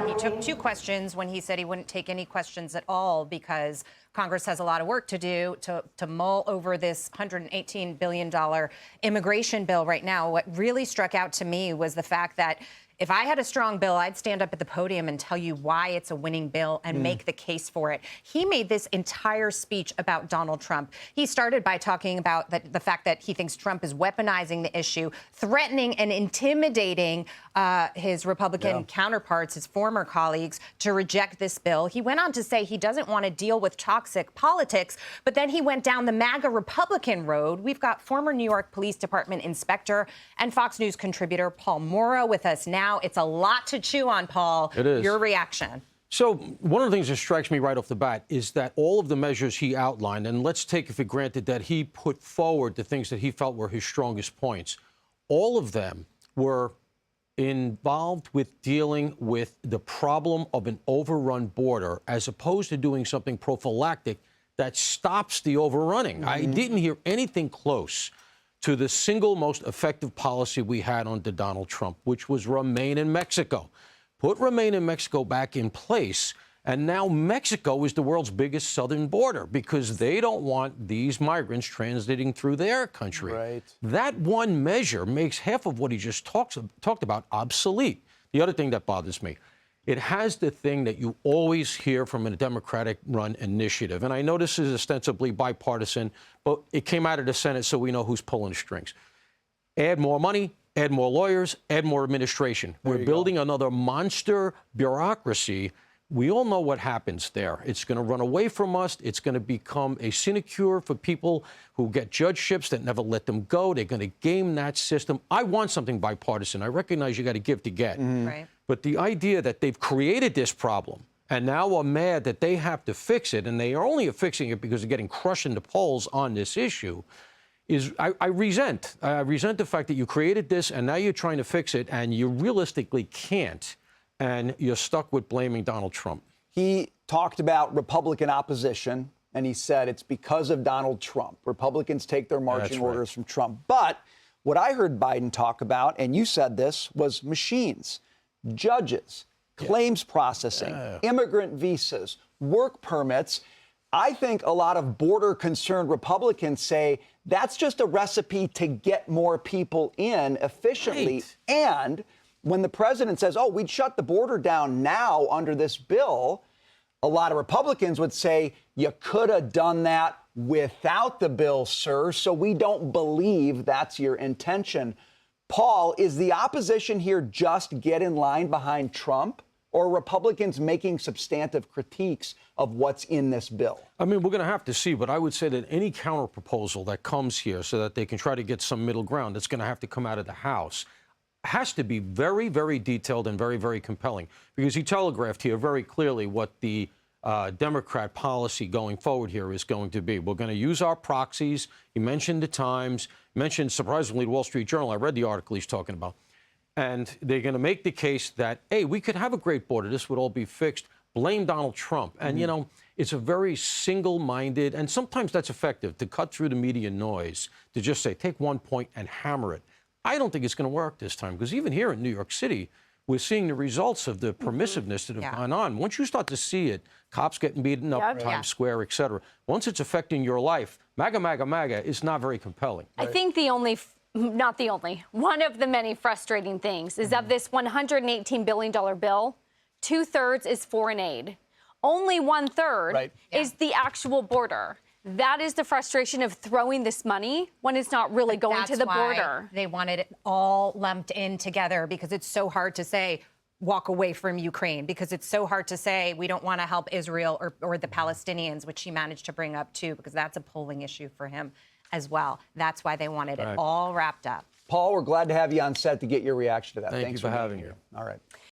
He took 2 questions when he said he wouldn't take any questions at all because Congress has a lot of work to do to mull over this $118 billion immigration bill right now. What really struck out to me was the fact that if I had a strong bill, I'd stand up at the podium and tell you why it's a winning bill and make the case for it. He made this entire speech about Donald Trump. He started by talking about the fact that he thinks Trump is weaponizing the issue, threatening and intimidating his Republican counterparts, his former colleagues, to reject this bill. He went on to say he doesn't want to deal with toxic politics, but then he went down the MAGA Republican road. We've got former New York Police Department inspector and Fox News contributor Paul Mauro with us now. It's a lot to chew on, Paul. It is. Your reaction. So one of the things that strikes me right off the bat is that all of the measures he outlined, and let's take it for granted that he put forward the things that he felt were his strongest points, all of them were involved with dealing with the problem of an overrun border as opposed to doing something prophylactic that stops the overrunning. I didn't hear anything close to the single most effective policy we had under Donald Trump, which was Remain in Mexico. Put Remain in Mexico back in place, and now Mexico is the world's biggest southern border because they don't want these migrants transiting through their country. Right. That one measure makes half of what he just talked about obsolete. The other thing that bothers me, it has the thing that you always hear from a Democratic-run initiative. And I know this is ostensibly bipartisan, but it came out of the Senate, so we know who's pulling the strings. Add more money, add more lawyers, add more administration. We're building another monster bureaucracy. We all know what happens there. It's going to run away from us. It's going to become a sinecure for people who get judgeships that never let them go. They're going to game that system. I want something bipartisan. I recognize you got to give to get. Right. But the idea that they've created this problem and now are mad that they have to fix it, and they are only fixing it because they're getting crushed in the polls on this issue, is I resent. I resent the fact that you created this and now you're trying to fix it and you realistically can't, and you're stuck with blaming Donald Trump. He talked about Republican opposition, and he said it's because of Donald Trump. Republicans take their marching orders from Trump. But what I heard Biden talk about, and you said this, was machines, judges, claims processing, immigrant visas, work permits. I think a lot of border-concerned Republicans say that's just a recipe to get more people in efficiently. Right. And when the president says, oh, we'd shut the border down now under this bill, a lot of Republicans would say, you could have done that without the bill, sir, so we don't believe that's your intention. Paul, is the opposition here just get in line behind Trump, or are Republicans making substantive critiques of what's in this bill? I mean, we're going to have to see, but I would say that any counterproposal that comes here so that they can try to get some middle ground that's going to have to come out of the House has to be very, very detailed and very, very compelling, because he telegraphed here very clearly what the Democrat policy going forward here is going to be. We're going to use our proxies. He mentioned the Times, mentioned, surprisingly, the Wall Street Journal. I read the article he's talking about. And they're going to make the case that, hey, we could have a great border. This would all be fixed. Blame Donald Trump. And, you know, it's a very single-minded, and sometimes that's effective, to cut through the media noise, to just say, take one point and hammer it. I don't think it's going to work this time, because even here in New York City, we're seeing the results of the permissiveness that have gone on. Once you start to see it, cops getting beaten up in Times Square, et cetera, once it's affecting your life, MAGA, MAGA, MAGA is not very compelling. I think not the only, one of the many frustrating things is of this $118 billion bill, 2/3 is foreign aid. Only 1/3 is the actual border. That is the frustration of throwing this money when it's not really going to the border. They wanted it all lumped in together because it's so hard to say, walk away from Ukraine, because it's so hard to say we don't want to help Israel or the Palestinians, which he managed to bring up, too, because that's a polling issue for him as well. That's why they wanted it all wrapped up. Paul, we're glad to have you on set to get your reaction to that. Thanks Thanks for having me. All right.